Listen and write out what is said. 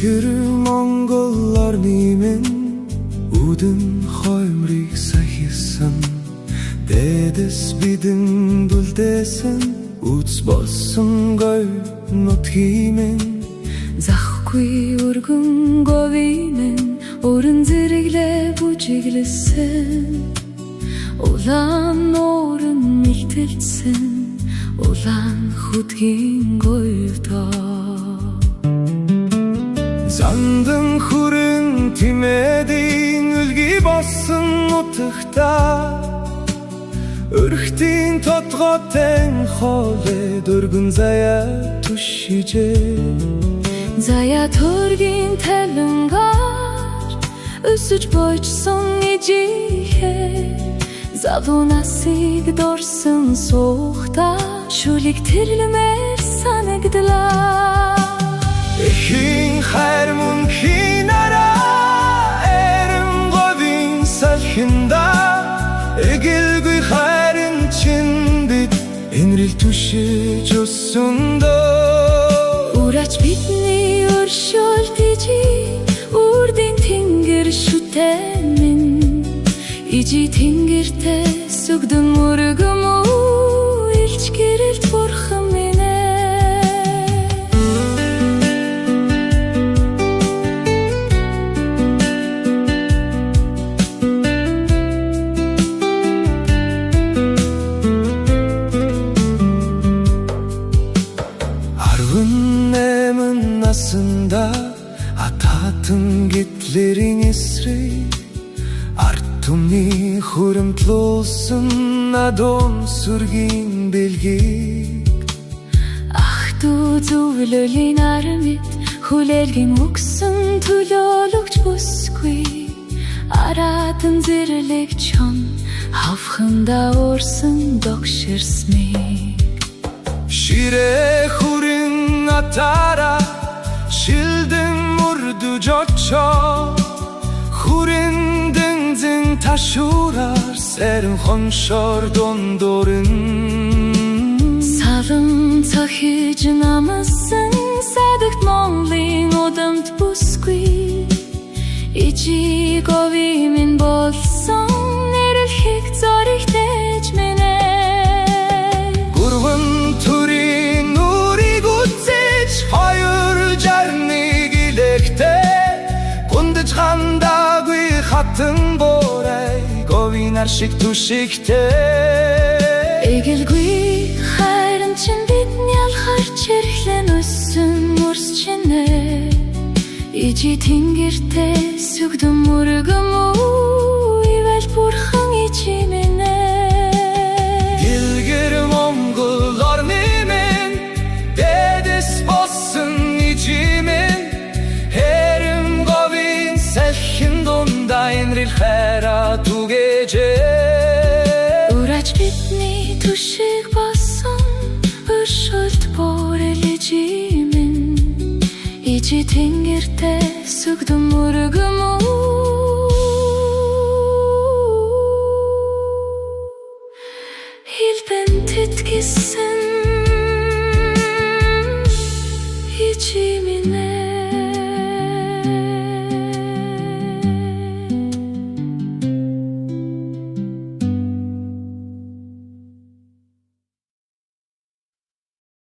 Дэлгэр Монгол орны минь үдэн хоймрыг сахисан дэдэс бидэн бүлдээсэн үз болсон гой нутгийн минь захгүй өргөн говийн өрн зэрэглэ бүжиглсэн улаан нуурын мэлтэлсэн улаан хөдгийн гоёдоо зандан хүрэн тимэдийн үлгий болсон нутагта өрхтийн тодготэн хоолой дөргөн заяа түшижээ заяа төргийн талангаар өсөж бойчсон ижихээ залуу насыг дорсон суухта шүлэг тэрлэмээр санагдлаа эхийн хайр мөнхийн араа эрен говийн салхинда эгэлгүй хайрын чин бид энрэл түшиж өссөндөө урач бидний өршөөлтижи үрдийн тэнгэр шүтэмэн ижи тэнгэртэй сүгдэн мөргөм илч гэрэлт бурхан минь насында ататын гитлерийн эсрэг ард түмний хуримтлуулсан надон сүргийн бэлгийг ах дүү зөвлөлийн арамид хүлээлгийн өгсөн төлөөлөгч бүсгүй аратан зэрлэг чон хавханда уурсан догширсмиг ширээ хүрэн атара шилдэн мөрдөж очоо хүрэндэн зэн ташураар сэрэн хоншоор дондорын салам цохиж намасан садагт Монголын удамт бүсгүй ижи говийн минь болсон нэрэлхийг зоригтэж минь гурван төрийн нүрийг үзэж хоёр жарныг илэхтэй гундаж хандаагүй хатан борай говийн ар шиг түшигтэй эгэлгүй хайрын чин бидний алхаар чирхлэн өссөн мөрс чинэ ижи тэнгэртэй сүгдэн мөргөм ивэл бурхан ижи минь дэлгэр Монгол орны минь дэдэс болсон ижи минь хэрэм говийн салхин дундаа энрэл хайраа түгээжээ урач бидний түшиг болсон өршөөлт борэл ижи минь ижи тэнгэртэй сүгдэн мөргөм